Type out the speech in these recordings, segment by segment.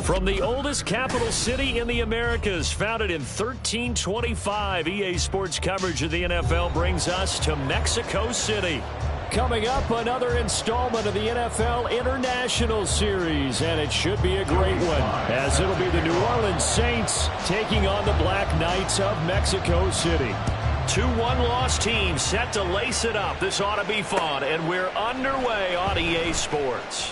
From the oldest capital city in the Americas, founded in 1325, EA Sports coverage of the NFL brings us to Mexico City. Coming up, another installment of the NFL International Series, and it should be a great one, as it'll be the New Orleans Saints taking on the Black Knights of Mexico City. Two one-loss teams set to lace it up. This ought to be fun, and we're underway on EA Sports.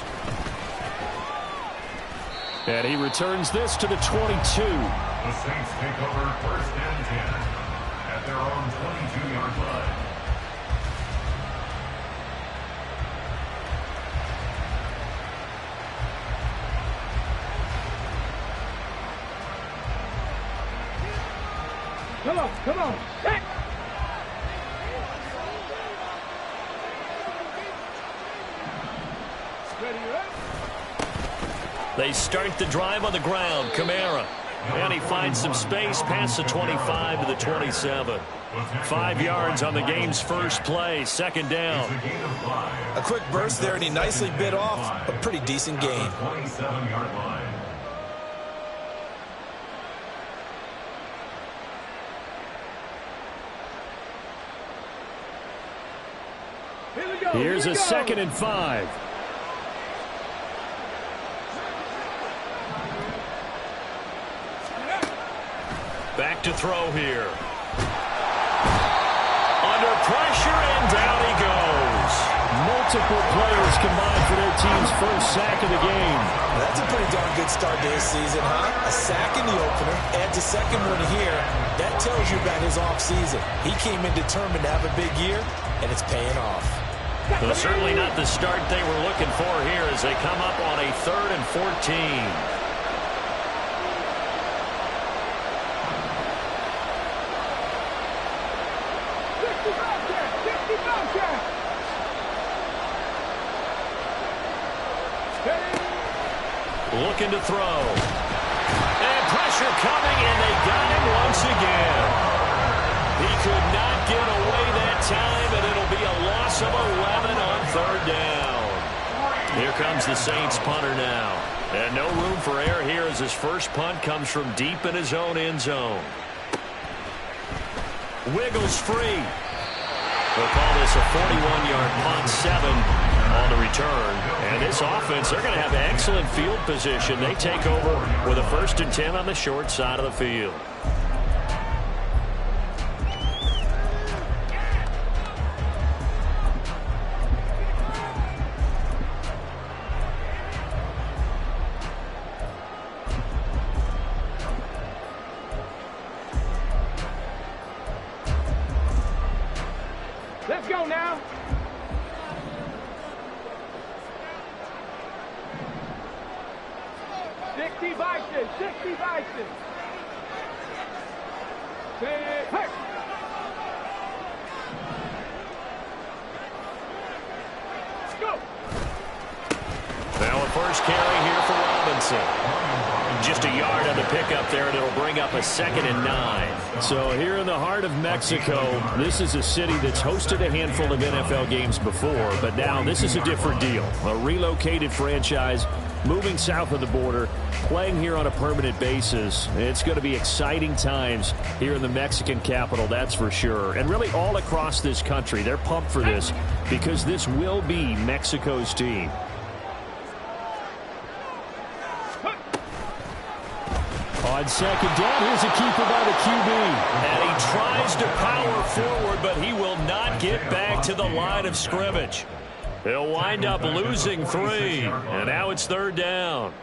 And he returns this to the 22. The Saints take over 1st and 10 at their own 22-yard line. Come on. Hey. They start the drive on the ground. Kamara. And he finds some space past the 25 to the 27. 5 yards on the game's first play. 2nd down. A quick burst there, and he nicely bit off a pretty decent gain. 27-yard line. Here's a 2nd and 5. Back to throw here. Under pressure, and down he goes. Multiple players combined for their team's first sack of the game. That's a pretty darn good start to his season, huh? A sack in the opener, adds a second one here. That tells you about his offseason. He came in determined to have a big year, and it's paying off. Well, certainly not the start they were looking for here as they come up on a 3rd and 14. Looking to throw. And pressure coming, and they got him once again. He could not get away that time, and it'll be a loss of 11 on 3rd down. Here comes the Saints punter now. And no room for error here as his first punt comes from deep in his own end zone. Wiggles free. We'll call this a 41-yard punt, 7 on the return. And this offense, they're going to have excellent field position. They take over with a 1st and 10 on the short side of the field. Let's go now. Sixty Bison. Hey. Let's go. Now a first carry here for Robinson. Just a yard on the pickup there, and it'll bring up a 2nd and 9. So here in the heart of Mexico, this is a city that's hosted a handful of NFL games before, but now this is a different deal. A relocated franchise moving south of the border, playing here on a permanent basis. It's going to be exciting times here in the Mexican capital, that's for sure. And really all across this country, they're pumped for this because this will be Mexico's team. On 2nd down, here's a keeper by the QB. And he tries to power forward, but he will not get back to the line of scrimmage. He'll wind up losing 3, and now it's 3rd down.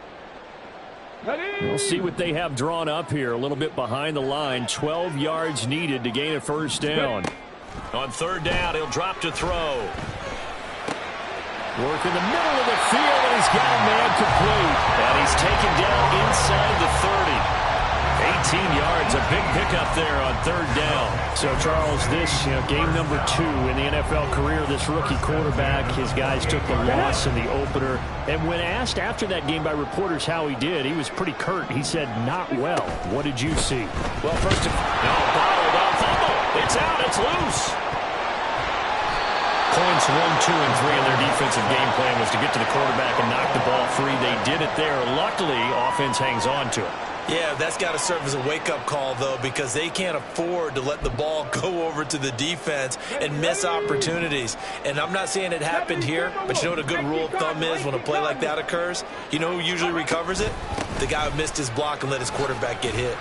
We'll see what they have drawn up here. A little bit behind the line. 12 yards needed to gain a 1st down. On 3rd down, he'll drop to throw. Work in the middle of the field, and he's got a man complete. And he's taken down inside the 30. 18 yards, a big pickup there on 3rd down. So, Charles, this game number 2 in the NFL career, this rookie quarterback, his guys took the loss in the opener. And when asked after that game by reporters how he did, he was pretty curt. He said, not well. What did you see? Well, first of all, bottled up fumble. It's out. It's loose. Coin Giants 1, 2, and 3 in their defensive game plan was to get to the quarterback and knock the ball free. They did it there. Luckily, offense hangs on to it. Yeah, that's got to serve as a wake-up call, though, because they can't afford to let the ball go over to the defense and miss opportunities. And I'm not saying it happened here, but you know what a good rule of thumb is when a play like that occurs? You know who usually recovers it? The guy who missed his block and let his quarterback get hit.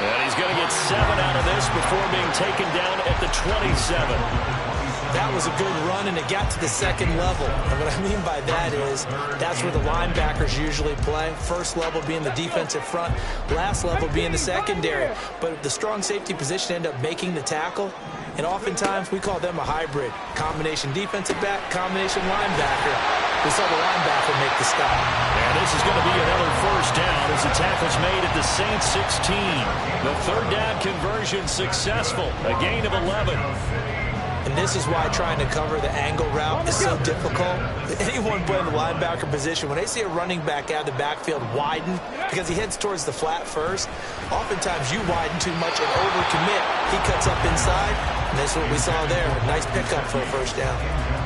And he's going to get 7 out of this before being taken down at the 27. That was a good run, and it got to the second level. And what I mean by that is that's where the linebackers usually play. First level being the defensive front, last level being the secondary. But the strong safety position ended up making the tackle, and oftentimes we call them a hybrid. Combination defensive back, combination linebacker. We saw the linebacker make the stop. And this is going to be another first down as the tackle's made at the Saints 16. The third down conversion successful, a gain of 11. And this is why trying to cover the angle route is so difficult. Anyone playing the linebacker position, when they see a running back out of the backfield widen because he heads towards the flat first, oftentimes you widen too much and overcommit. He cuts up inside, and that's what we saw there. A nice pickup for a first down.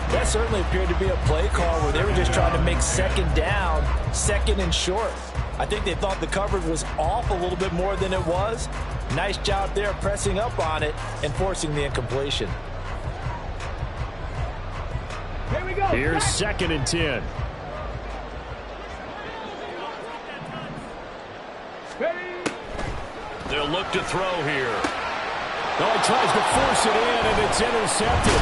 That certainly appeared to be a play call where they were just trying to make second down, second and short. I think they thought the coverage was off a little bit more than it was. Nice job there pressing up on it and forcing the incompletion. Here we go. Here's 2nd and 10. They'll look to throw here. Oh, he tries to force it in, and it's intercepted.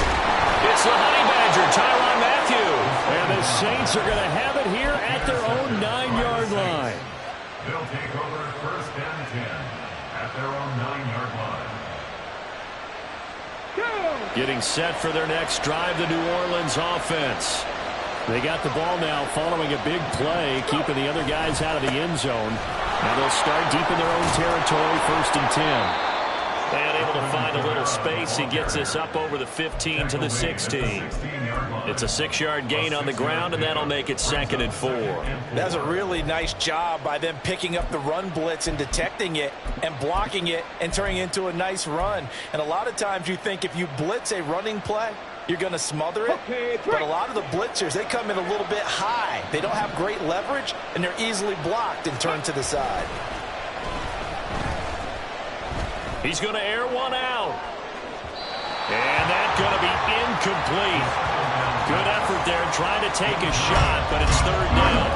It's the Honey Badger, Tyrann Mathieu. And the Saints are going to have it here at their own 9-yard line. They'll take over 1st and 10 at their own 9-yard line. Getting set for their next drive, the New Orleans offense. They got the ball now following a big play, keeping the other guys out of the end zone. And they'll start deep in their own territory, 1st and 10. And able to find a little space. He gets this up over the 15 to the 16. It's a 6-yard gain on the ground, and that'll make it 2nd and 4. That's a really nice job by them picking up the run blitz and detecting it and blocking it and turning it into a nice run. And a lot of times you think if you blitz a running play, you're going to smother it. But a lot of the blitzers, they come in a little bit high. They don't have great leverage, and they're easily blocked and turned to the side. He's going to air one out. And that's going to be incomplete. Good effort there trying to take a shot, but it's 3rd down.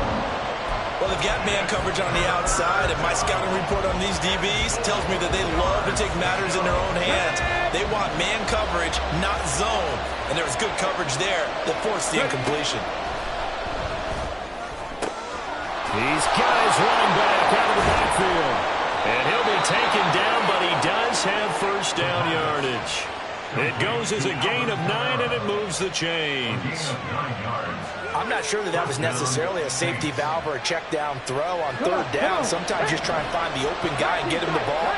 Well, they've got man coverage on the outside, and my scouting report on these DBs tells me that they love to take matters in their own hands. They want man coverage, not zone. And there was good coverage there that forced the incompletion. He's got his running back out of the backfield. And he'll be taken down, but he does have 1st down yardage. It goes as a gain of 9, and it moves the chains. I'm not sure that was necessarily a safety valve or a check down throw on 3rd down. Sometimes just try and find the open guy and get him the ball.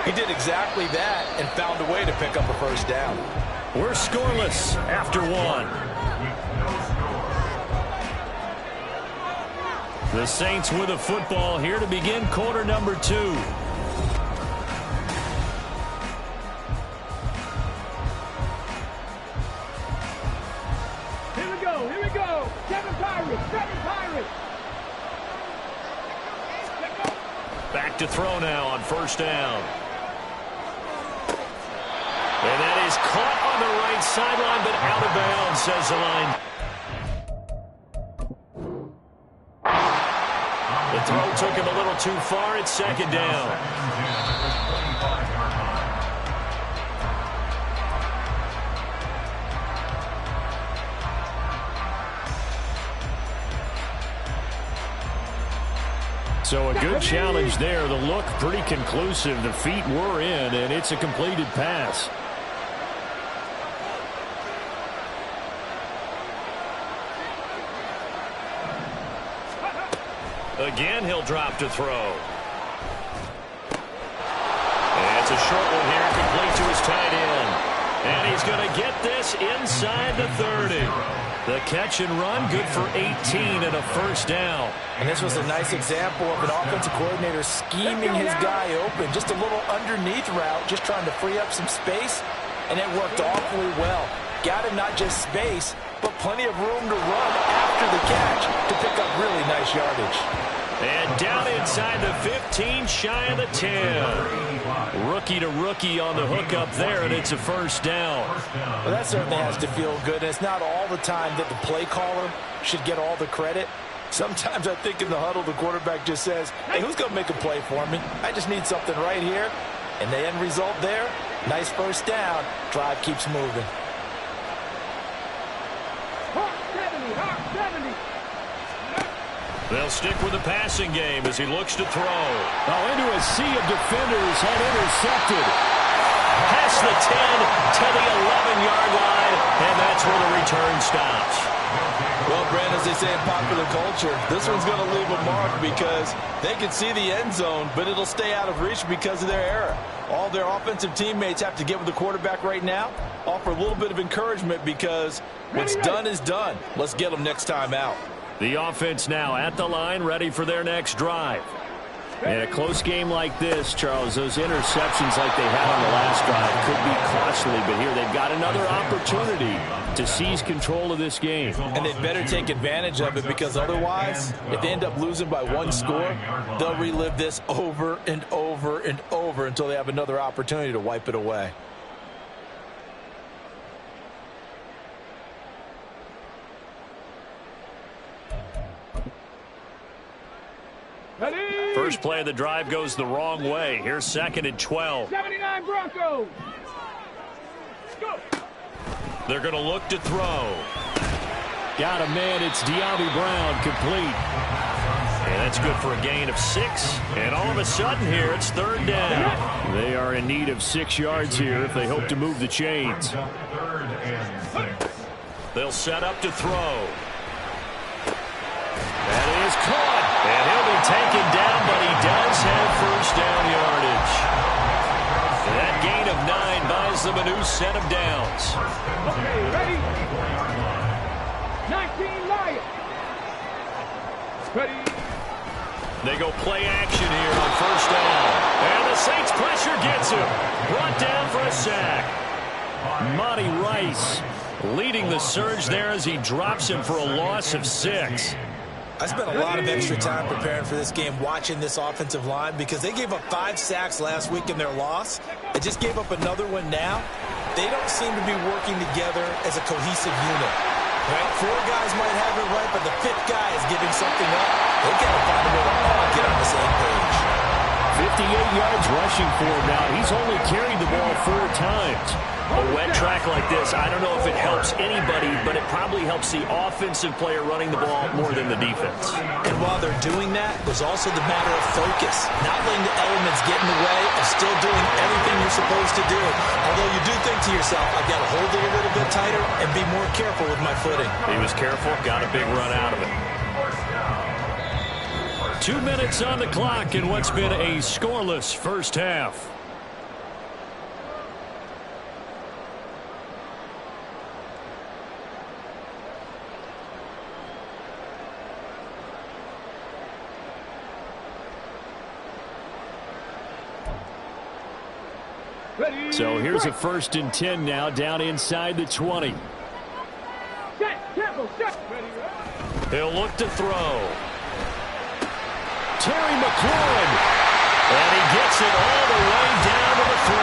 He did exactly that and found a way to pick up a 1st down. We're scoreless after 1. The Saints with a football here to begin quarter number 2. Here we go. Here we go. 7 Pirates. 7 Pirates. Back to throw now on 1st down. And that is caught on the right sideline, but out of bounds, says the line. The throw took him a little too far. It's 2nd down. So a good challenge there. The look pretty conclusive. The feet were in, and it's a completed pass. Again, he'll drop to throw. And it's a short one here, complete to his tight end. And he's going to get this inside the 30. The catch and run, good for 18 and a 1st down. And this was a nice example of an offensive coordinator scheming his guy open. Just a little underneath route, just trying to free up some space, and it worked awfully well. got him not just space, but plenty of room to run after the catch to pick up really nice yardage. And down inside the 15, shy of the 10. Rookie to rookie on the hook up there, and it's a first down. Well, that certainly has to feel good. And it's not all the time that the play caller should get all the credit. Sometimes I think in the huddle, the quarterback just says, hey, who's going to make a play for me? I just need something right here. And the end result there, nice first down. Drive keeps moving. Hawk 70, Hawk 70. They'll stick with the passing game as he looks to throw. Now into a sea of defenders and intercepted. Past the 10 to the 11-yard line, and that's where the return stops. Well, Brandon, as they say in popular culture, this one's going to leave a mark because they can see the end zone, but it'll stay out of reach because of their error. All their offensive teammates have to get with the quarterback right now, offer a little bit of encouragement because what's done is done. Let's get them next time out. The offense now at the line, ready for their next drive. In a close game like this, Charles, those interceptions like they had on the last drive could be costly, but here they've got another opportunity to seize control of this game. And they better take advantage of it because otherwise, if they end up losing by one score, they'll relive this over and over and over until they have another opportunity to wipe it away. First play of the drive goes the wrong way. Here's 2nd and 12. 79 Broncos. Go. They're going to look to throw. Got a man. It's De'Ami Brown, complete. And that's good for a gain of 6. And all of a sudden here, it's 3rd down. They are in need of 6 yards here if they hope to move the chains. 3rd and 6. They'll set up to throw. That is caught. And he'll be taken down, but he does have first down yardage. And that gain of 9 buys them a new set of downs. Okay, ready? 19 Lions. Ready? They go play action here on first down. And the Saints pressure gets him. Brought down for a sack. Monty Rice leading the surge there as he drops him for a loss of 6. I spent a lot of extra time preparing for this game watching this offensive line because they gave up 5 sacks last week in their loss. They just gave up another one now. They don't seem to be working together as a cohesive unit. Right? 4 guys might have it right, but the 5th guy is giving something up. They've got to find a way to all get on the same page. 58 yards rushing for him now. He's only carried the ball 4 times. A wet track like this, I don't know if it helps anybody, but it probably helps the offensive player running the ball more than the defense. And while they're doing that, there's also the matter of focus. Not letting the elements get in the way of still doing everything you're supposed to do. Although you do think to yourself, I've got to hold it a little bit tighter and be more careful with my footing. He was careful, got a big run out of it. 2 minutes on the clock in what's been a scoreless first half. Ready? So here's a 1st and 10 now down inside the 20. Set, tempo, set. Ready, ready. He'll look to throw. Terry McLaurin. And he gets it all the way down to the 3.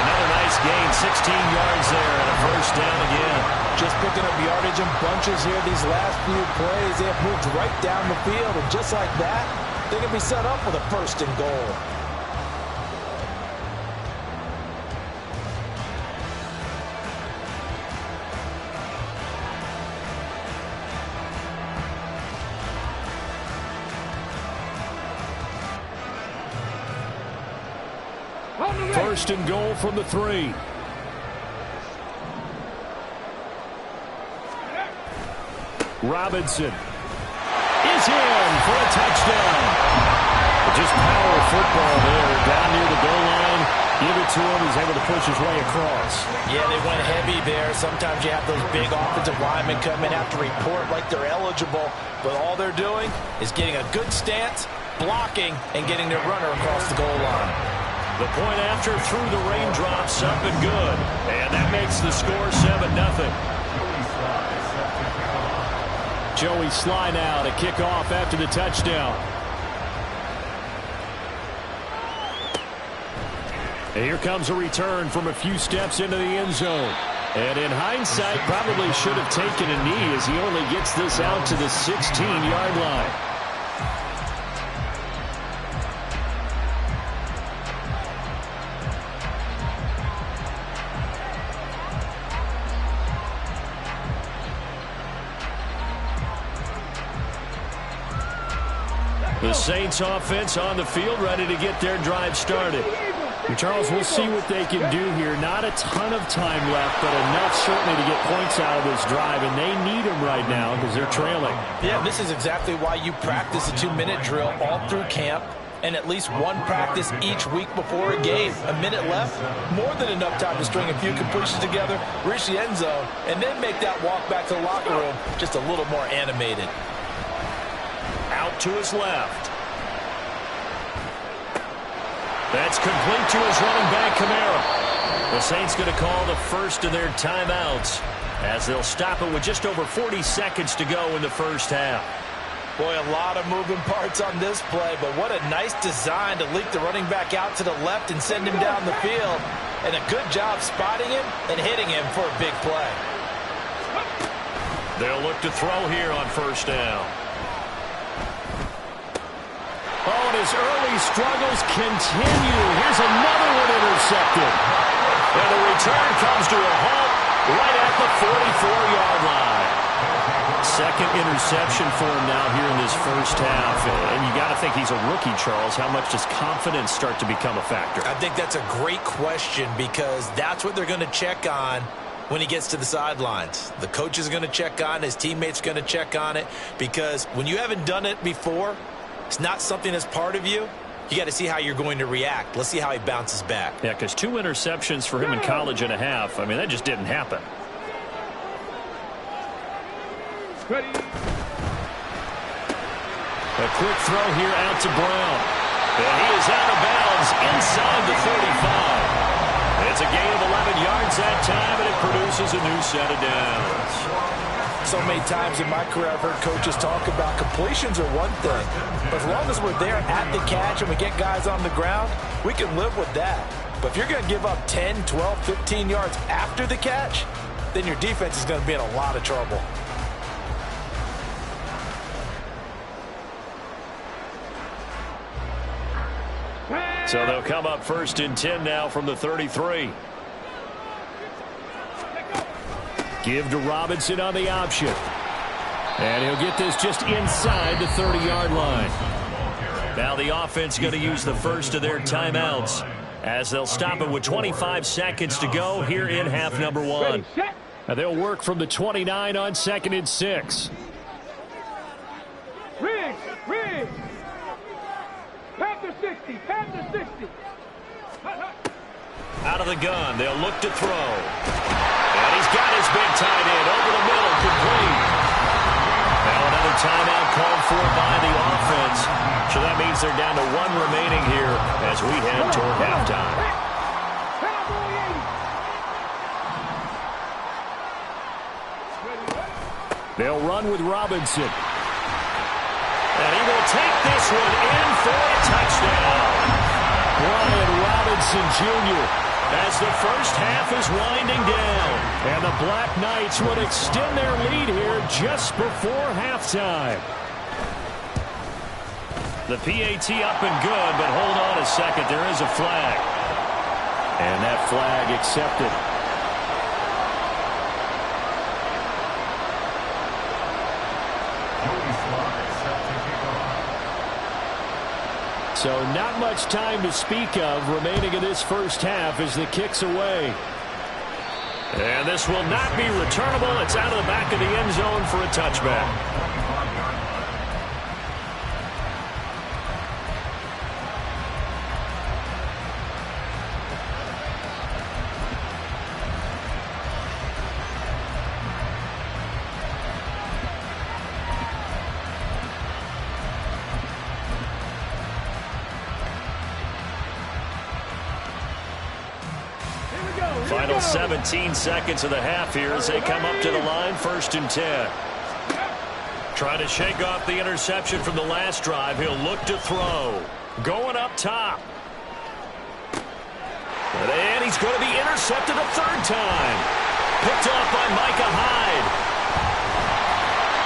Another nice gain, 16 yards there, and a first down again. Just picking up yardage in bunches here these last few plays. They have moved right down the field, and just like that, they can be set up with a 1st and goal. First and goal from the 3. Robinson is in for a touchdown. Just power football there down near the goal line. Give it to him. He's able to push his way across. Yeah, they went heavy there. Sometimes you have those big offensive linemen come in, have to report like they're eligible. But all they're doing is getting a good stance, blocking, and getting their runner across the goal line. The point after through the raindrops, up and good. And that makes the score 7-0. Joey Sly now to kick off after the touchdown. And here comes a return from a few steps into the end zone. And in hindsight, probably should have taken a knee as he only gets this out to the 16-yard line. The Saints offense on the field, ready to get their drive started. And Charles, we'll see what they can do here. Not a ton of time left, but enough certainly to get points out of this drive, and they need them right now because they're trailing. Yeah, this is exactly why you practice a 2-minute drill all through camp and at least one practice each week before a game. A minute left, more than enough time to string a few completions together, reach the end zone, and then make that walk back to the locker room just a little more animated. Out to his left. That's complete to his running back, Kamara. The Saints going to call the first of their timeouts as they'll stop it with just over 40 seconds to go in the first half. Boy, a lot of moving parts on this play, but what a nice design to leak the running back out to the left and send him down the field. And a good job spotting him and hitting him for a big play. They'll look to throw here on first down. Oh, and his early struggles continue. Here's another one intercepted. And the return comes to a halt right at the 44-yard line. Second interception for him now here in this first half. And you got to think he's a rookie, Charles. How much does confidence start to become a factor? I think that's a great question because that's what they're going to check on when he gets to the sidelines. The coach is going to check on, his teammates are going to check on it, because when you haven't done it before, it's not something that's part of you. You got to see how you're going to react. Let's see how he bounces back. Yeah, because 2 interceptions for him in college and a half. I mean, that just didn't happen. Ready. A quick throw here out to Brown. And he is out of bounds inside the 35. It's a gain of 11 yards that time, and it produces a new set of downs. So many times in my career I've heard coaches talk about completions are one thing. But as long as we're there at the catch and we get guys on the ground, we can live with that. But if you're going to give up 10, 12, 15 yards after the catch, then your defense is going to be in a lot of trouble. So they'll come up 1st and 10 now from the 33. Give to Robinson on the option. And he'll get this just inside the 30-yard line. Now the offense going to use the first of their timeouts as they'll stop it with 25 seconds to go here in half number 1. Now they'll work from the 29 on 2nd and 6. Riggs. Panther 60. Panther 60. Out of the gun, they'll look to throw. And he's got his big tight end over the middle, complete. Now another timeout called for by the offense. So that means they're down to 1 remaining here as we head toward halftime. They'll run with Robinson. And he will take this one in for a touchdown. Brian Robinson Jr. as the first half is winding down. And the Black Knights would extend their lead here just before halftime. The PAT up and good, but hold on a second. There is a flag. And that flag accepted. So not much time to speak of remaining in this first half as the kick's away. And this will not be returnable. It's out of the back of the end zone for a touchback. Final 17 seconds of the half here as they come up to the line, 1st and 10. Trying to shake off the interception from the last drive. He'll look to throw. Going up top. And he's going to be intercepted a 3rd time. Picked off by Micah Hyde.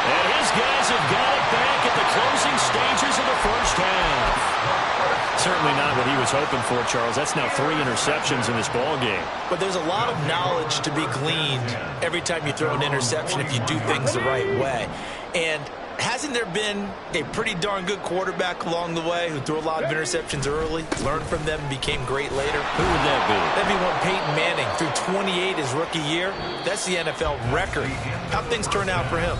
And his guys have got it back at the closing stages of the 1st half. Certainly not what he was hoping for, Charles. That's now 3 interceptions in this ball game. But there's a lot of knowledge to be gleaned every time you throw an interception if you do things the right way. And hasn't there been a pretty darn good quarterback along the way who threw a lot of interceptions early, learned from them, and became great later? Who would that be? That'd be one Peyton Manning. Threw 28 his rookie year. That's the NFL record. How'd things turn out for him?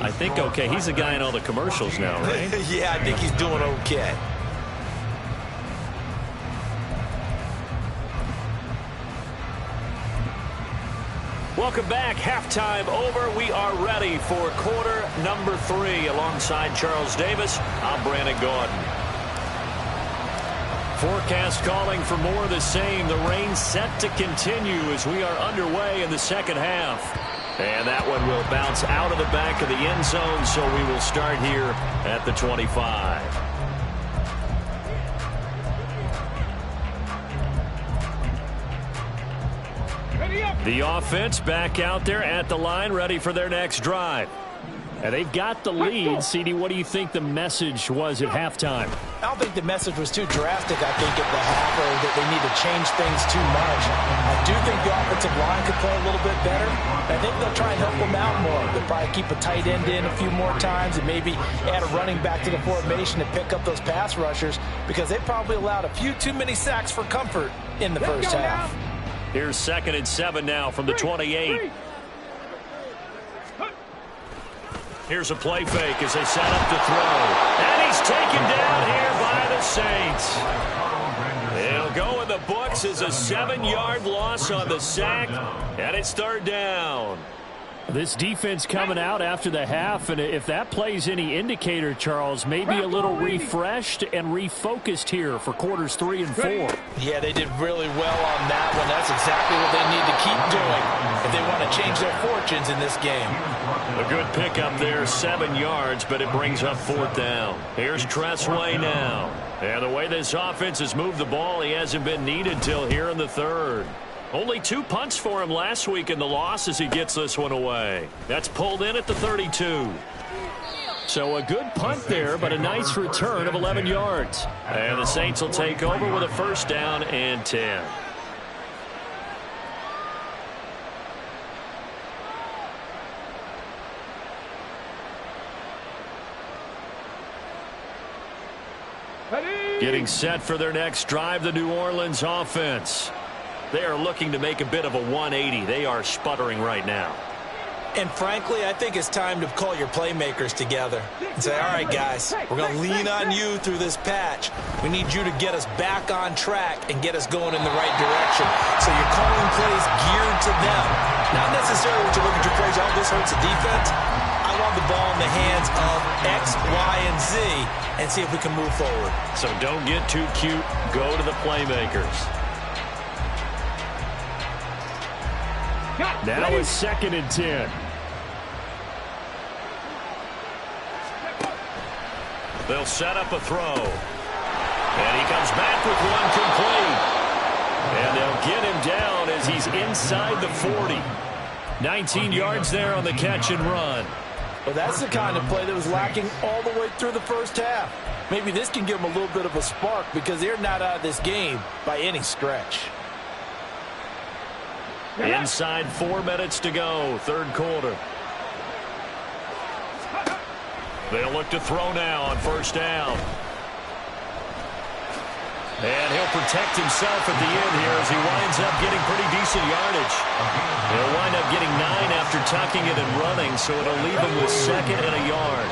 I think okay. He's a guy in all the commercials now, right? Yeah, I think he's doing okay. Welcome back. Halftime over. We are ready for quarter number 3. Alongside Charles Davis, I'm Brandon Gaudin. Forecast calling for more of the same. The rain set to continue as we are underway in the 2nd half. And that one will bounce out of the back of the end zone, so we will start here at the 25. The offense back out there at the line, ready for their next drive. And they've got the lead. CD, what do you think the message was at halftime? I don't think the message was too drastic, I think, at the half, or that they need to change things too much. I do think the offensive line could play a little bit better. I think they'll try and help them out more. They'll probably keep a tight end in a few more times and maybe add a running back to the formation to pick up those pass rushers, because they probably allowed a few too many sacks for comfort in the 1st half. Here's 2nd and 7 now from the 28. Here's a play fake as they set up to throw. And he's taken down here by the Saints. He'll go in the books as a 7-yard loss on the sack, and it's 3rd down. This defense coming out after the half, and if that plays any indicator, Charles, maybe a little refreshed and refocused here for quarters 3 and 4. Yeah, they did really well on that one. That's exactly what they need to keep doing if they want to change their fortunes in this game. A good pickup there, 7 yards, but it brings up 4th down. Here's Tressway now. And the way this offense has moved the ball, he hasn't been needed till here in the 3rd. Only 2 punts for him last week in the loss as he gets this one away. That's pulled in at the 32. So a good punt there, but a nice return of 11 yards. And the Saints will take over with a 1st down and 10. Getting set for their next drive, the New Orleans offense. They are looking to make a bit of a 180. They are sputtering right now. And frankly, I think it's time to call your playmakers together and say, all right, guys, we're going to lean on you through this patch. We need you to get us back on track and get us going in the right direction. So you're calling plays geared to them. Not necessarily what you look at your plays, oh, this hurts the defense. I want the ball in the hands of X, Y, and Z and see if we can move forward. So don't get too cute. Go to the playmakers. Now it's 2nd and 10. They'll set up a throw. And he comes back with one complete. And they'll get him down as he's inside the 40. 19 yards there on the catch and run. Well, that's the kind of play that was lacking all the way through the 1st half. Maybe this can give them a little bit of a spark because they're not out of this game by any stretch. Inside 4 minutes to go, 3rd quarter. They'll look to throw now on 1st down. And he'll protect himself at the end here as he winds up getting pretty decent yardage. He'll wind up getting 9 after tucking it and running, so it'll leave him with 2nd and a yard.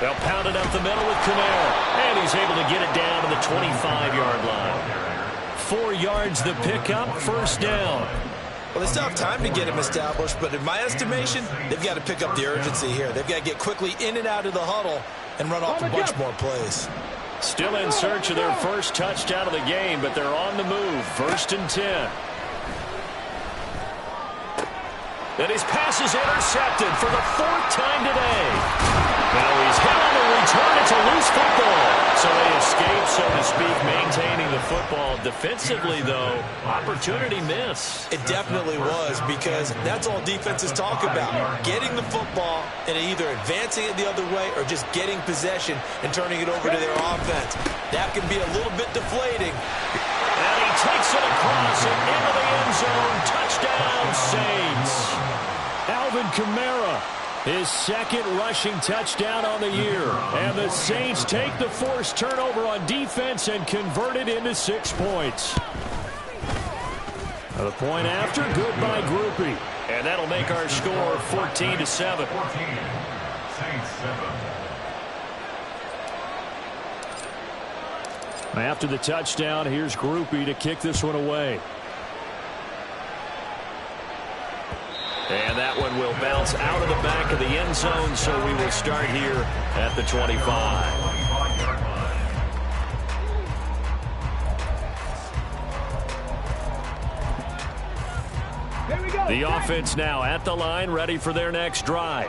They'll pound it up the middle with Kamara. And he's able to get it down to the 25-yard line. 4 yards the pickup, 1st down. Well, they still have time to get him established, but in my estimation, they've got to pick up the urgency here. They've got to get quickly in and out of the huddle and run off a bunch more plays. Still in search of their first touchdown of the game, but they're on the move. 1st and 10. And his pass is intercepted for the 4th time today. Now he's hit on the return. It's a loose football. So they escape, so to speak, maintaining the football. Defensively, though, opportunity miss. It definitely was, because that's all defenses talk about. Getting the football and either advancing it the other way or just getting possession and turning it over to their offense. That can be a little bit deflating. And he takes it across and into the end zone. Touchdown, Saints. Alvin Kamara, his 2nd rushing touchdown on the year. And the Saints take the forced turnover on defense and convert it into 6 points. The point after, good by Groupie. And that'll make our score 14-7. 14. Saints 7. After the touchdown, here's Groupie to kick this one away. And that one will bounce out of the back of the end zone, so we will start here at the 25. The offense now at the line, ready for their next drive.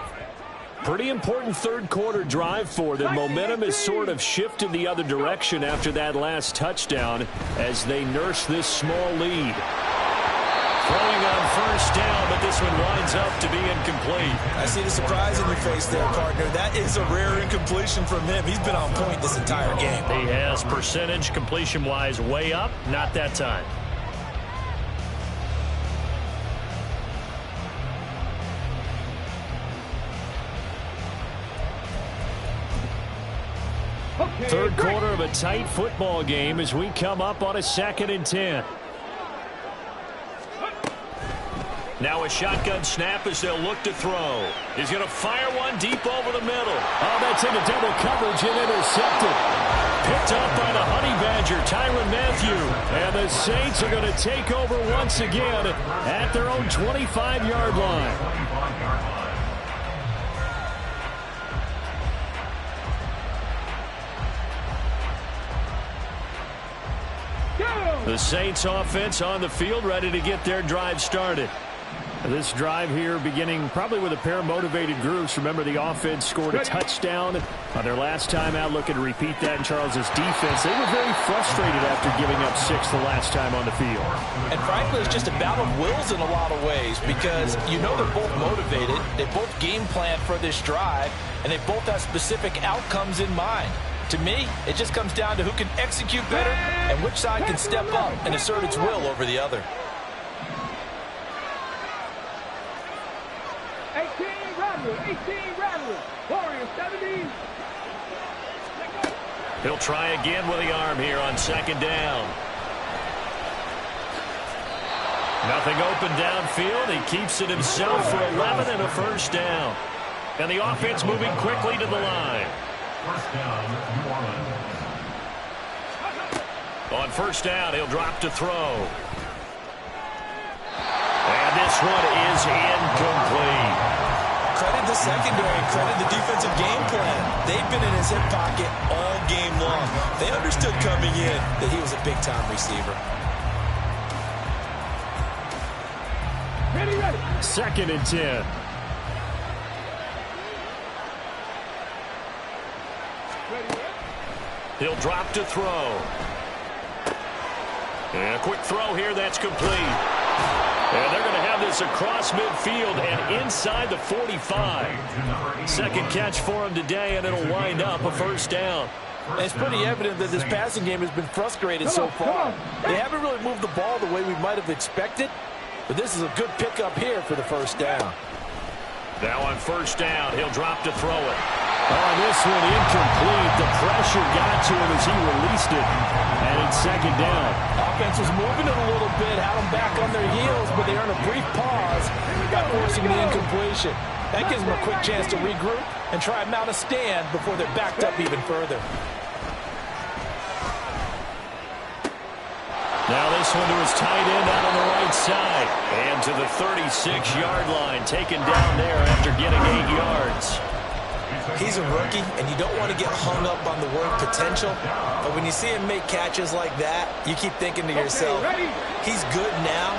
Pretty important 3rd quarter drive for them. Momentum has sort of shifted the other direction after that last touchdown as they nurse this small lead. Throwing on 1st down, but this one winds up to be incomplete. I see the surprise in your face there, partner. That is a rare incompletion from him. He's been on point this entire game. He has percentage completion-wise way up, not that time. Okay, 3rd quarter of a tight football game as we come up on a 2nd and 10. Now a shotgun snap as they'll look to throw. He's going to fire one deep over the middle. Oh, that's into double coverage and intercepted. Picked up by the Honey Badger, Tyrann Mathieu. And the Saints are going to take over once again at their own 25-yard line. The Saints offense on the field, ready to get their drive started. This drive here beginning probably with a pair of motivated groups. Remember, the offense scored a touchdown on their last time out. Looking to repeat that in Charles's defense. They were very frustrated after giving up 6 the last time on the field. And frankly, it's just a battle of wills in a lot of ways, because you know they're both motivated. They both game plan for this drive, and they both have specific outcomes in mind. To me, it just comes down to who can execute better and which side can step up and assert its will over the other. 18 Rattler. Warriors 70. He'll try again with the arm here on 2nd down. Nothing open downfield. He keeps it himself for 11 and a 1st down. And the offense moving quickly to the line. 1st down, New Orleans. On 1st down, he'll drop to throw. And this one is incomplete. Credit the secondary, credit the defensive game plan. They've been in his hip pocket all game long. They understood coming in that he was a big-time receiver. Ready. 2nd and 10. He'll drop to throw. And a quick throw here, that's complete. And they're going to have this across midfield and inside the 45. 2nd catch for him today, and it'll wind up a 1st down. And it's pretty evident that this passing game has been frustrated so far. They haven't really moved the ball the way we might have expected, but this is a good pickup here for the 1st down. Now on 1st down, he'll drop to throw it. Oh, this one incomplete. The pressure got to him as he released it. And it's 2nd down. Offense was moving it a little bit, had them back on their heels, but they earned a brief pause by forcing the incompletion. That gives them a quick chance to regroup and try and mount a stand before they're backed up even further. Now this one to his tight end out on the right side. And to the 36-yard line, taken down there after getting 8 yards. He's a rookie, and you don't want to get hung up on the word potential. But when you see him make catches like that, you keep thinking to yourself, he's good now.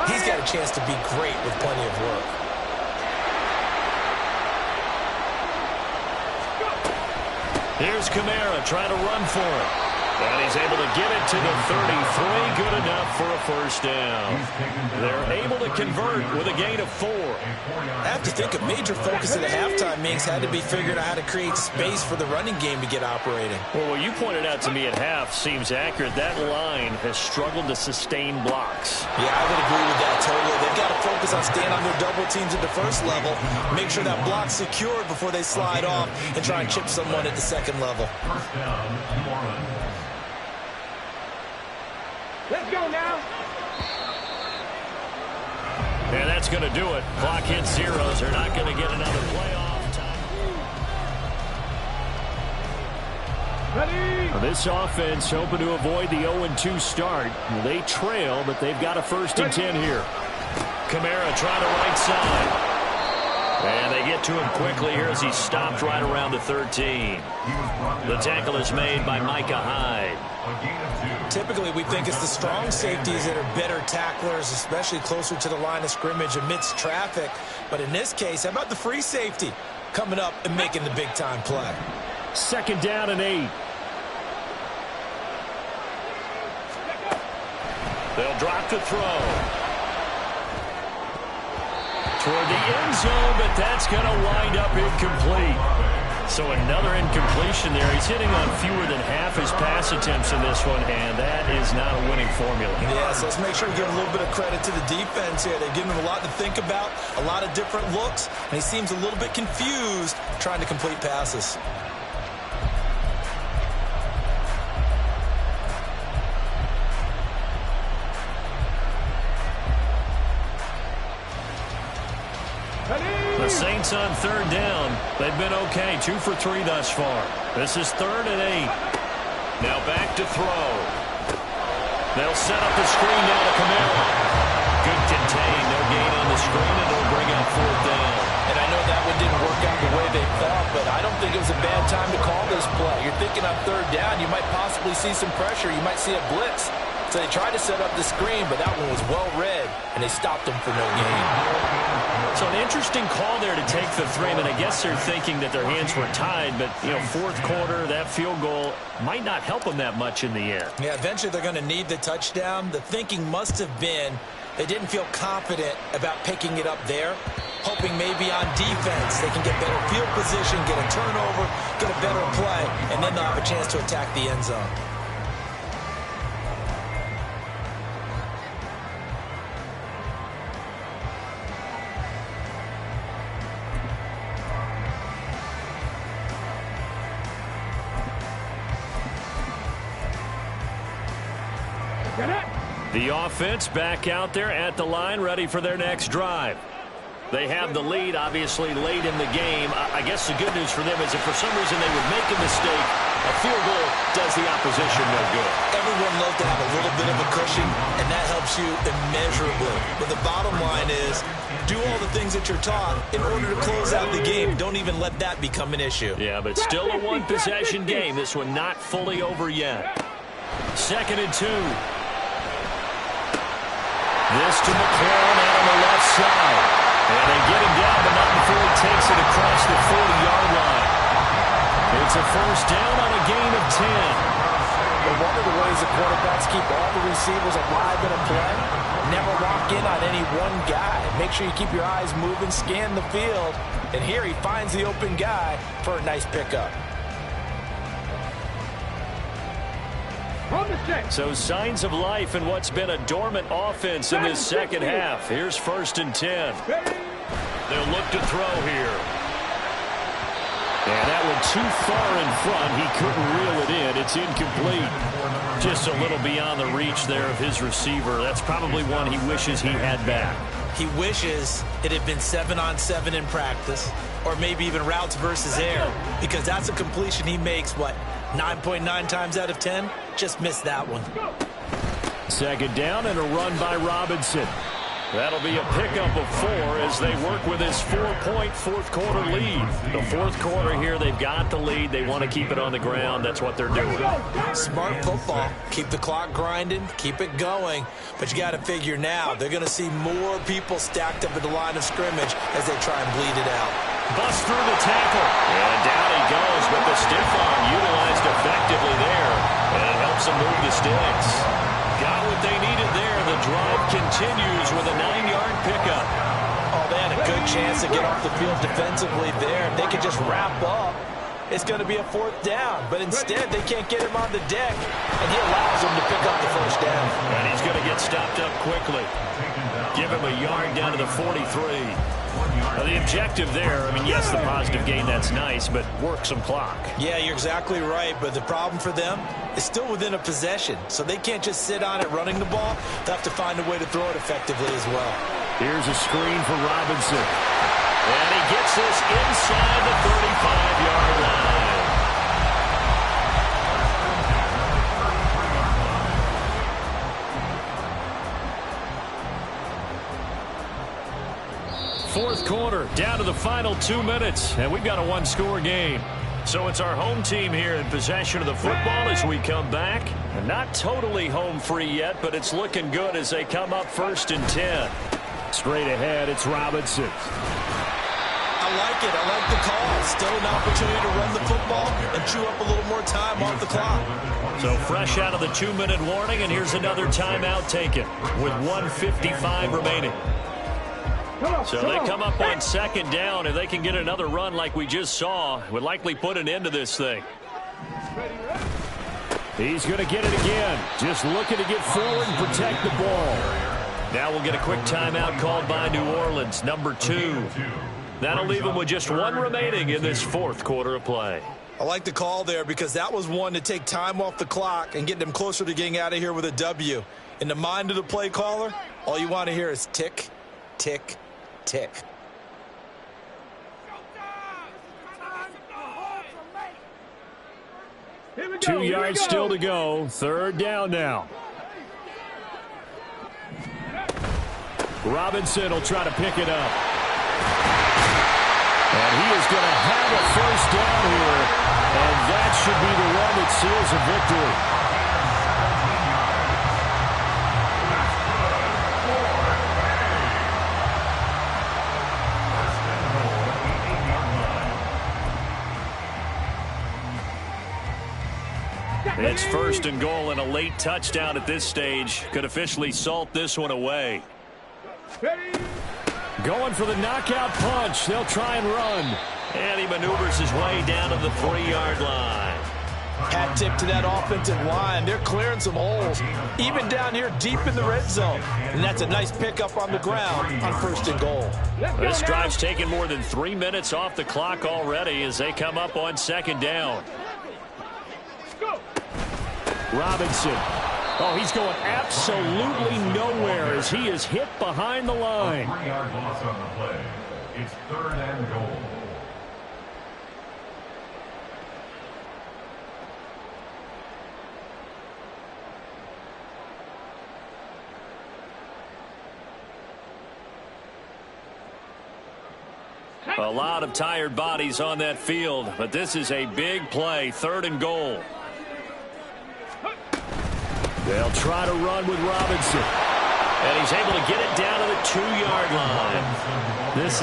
He's got a chance to be great with plenty of work. Here's Kamara trying to run for it. And he's able to get it to the 33. Good enough for a first down. They're able to convert with a gain of 4. I have to think a major focus at the halftime, Minks, had to be figuring out how to create space for the running game to get operating. Well, what you pointed out to me at half seems accurate. That line has struggled to sustain blocks. Yeah, I would agree with that totally. They've got to focus on staying on their double teams at the first level, make sure that block's secured before they slide off and try and chip someone at the second level. First down, New Orleans. Let's go now. And that's going to do it. Clock hits zeros. They're not going to get another playoff time. Ready? This offense hoping to avoid the 0-2 start. They trail, but they've got a 1st and 10 here. Kamara trying to right side. And they get to him quickly here as he's stopped right around the 13. The tackle is made by Micah Hyde. Typically, we think it's the strong safeties that are better tacklers, especially closer to the line of scrimmage amidst traffic. But in this case, how about the free safety coming up and making the big-time play? 2nd down and 8. They'll drop the throw. Toward the end zone, but that's going to wind up incomplete. So another incompletion there. He's hitting on fewer than half his pass attempts in this one, and that is not a winning formula. Yeah, so let's make sure we give a little bit of credit to the defense here. They've given him a lot to think about, a lot of different looks, and he seems a little bit confused trying to complete passes. The Saints on 3rd down. They've been okay. 2 for 3 thus far. This is 3rd and 8. Now back to throw. They'll set up the screen now to Kamara. Good contain. No gain on the screen, and it'll bring up 4th down. And I know that one didn't work out the way they thought, but I don't think it was a bad time to call this play. You're thinking on 3rd down, you might possibly see some pressure. You might see a blitz. So they tried to set up the screen, but that one was well read, and they stopped them for no gain. So an interesting call there to take the 3. I mean, I guess they're thinking that their hands were tied, but, 4th quarter, that field goal might not help them that much in the end. Yeah, eventually they're going to need the touchdown. The thinking must have been they didn't feel confident about picking it up there, hoping maybe on defense they can get better field position, get a turnover, get a better play, and then they'll have a chance to attack the end zone. The offense back out there at the line, ready for their next drive. They have the lead, obviously, late in the game. I guess the good news for them is if for some reason they would make a mistake, a field goal does the opposition no good. Everyone loves to have a little bit of a cushion, and that helps you immeasurably. But the bottom line is, do all the things that you're taught in order to close out the game. Don't even let that become an issue. Yeah, but it's still a one-possession game. This one not fully over yet. 2nd and 2. This to McLaurin out on the left side. And they get him down, but not before he takes it across the 40-yard line. It's a 1st down on a gain of 10. But one of the ways the quarterbacks keep all the receivers alive in a play, never lock in on any one guy. Make sure you keep your eyes moving, scan the field. And here he finds the open guy for a nice pickup. So signs of life in what's been a dormant offense in this second half. Here's 1st and 10. They'll look to throw here. And that one too far in front. He couldn't reel it in. It's incomplete. Just a little beyond the reach there of his receiver. That's probably one he wishes he had back. He wishes it had been 7-on-7 in practice, or maybe even routes versus air, because that's a completion he makes, 9.9 times out of 10? Just missed that one. 2nd down and a run by Robinson. That'll be a pickup of 4 as they work with his 4-point fourth-quarter lead. The fourth quarter here, they've got the lead. They want to keep it on the ground. That's what they're doing. Smart football. Keep the clock grinding. Keep it going. But you got to figure now, they're going to see more people stacked up at the line of scrimmage as they try and bleed it out. Bust through the tackle. And down he goes, but the stiff arm utilized effectively there. And it helps them move the sticks. Got what they needed there. The drive continues with a 9-yard pickup. Oh, they had a good chance to get off the field defensively there. If they could just wrap up, it's going to be a 4th down. But instead, they can't get him on the deck, and he allows them to pick up the 1st down. And he's going to get stopped up quickly. Give him a yard down to the 43. Now, the objective there, I mean, yes, the positive gain, that's nice, but work some clock. Yeah, you're exactly right, but the problem for them is still within a possession, so they can't just sit on it running the ball. They have to find a way to throw it effectively as well. Here's a screen for Robinson. And he gets this inside the 35-yard line. Fourth quarter, down to the final 2 minutes, and we've got a one-score game. So it's our home team here in possession of the football as we come back. And not totally home free yet, but it's looking good as they come up 1st and 10. Straight ahead, it's Robinson. I like it. I like the call. Still an opportunity to run the football and chew up a little more time off the clock. So fresh out of the 2-minute warning, and here's another timeout taken with 1:55 remaining. So they come up on 2nd down. If they can get another run like we just saw, would likely put an end to this thing. He's going to get it again. Just looking to get forward and protect the ball. Now we'll get a quick timeout called by New Orleans, number 2. That'll leave them with just 1 remaining in this 4th quarter of play. I like the call there because that was one to take time off the clock and get them closer to getting out of here with a W. In the mind of the play caller, all you want to hear is tick, tick, tick. 2 yards still to go. 3rd down now. Robinson will try to pick it up. And he is going to have a 1st down here. And that should be the one that seals a victory. It's 1st and goal, and a late touchdown at this stage could officially salt this one away. Going for the knockout punch. They'll try and run. And he maneuvers his way down to the 3-yard line. Hat tip to that offensive line. They're clearing some holes, even down here deep in the red zone. And that's a nice pickup on the ground on 1st and goal. This drive's taken more than 3 minutes off the clock already as they come up on 2nd down. Robinson. Oh, he's going absolutely nowhere as he is hit behind the line. 3-yard loss on the play. It's 3rd and goal. A lot of tired bodies on that field, but this is a big play. 3rd and goal. They'll try to run with Robinson. And he's able to get it down to the 2-yard line. This is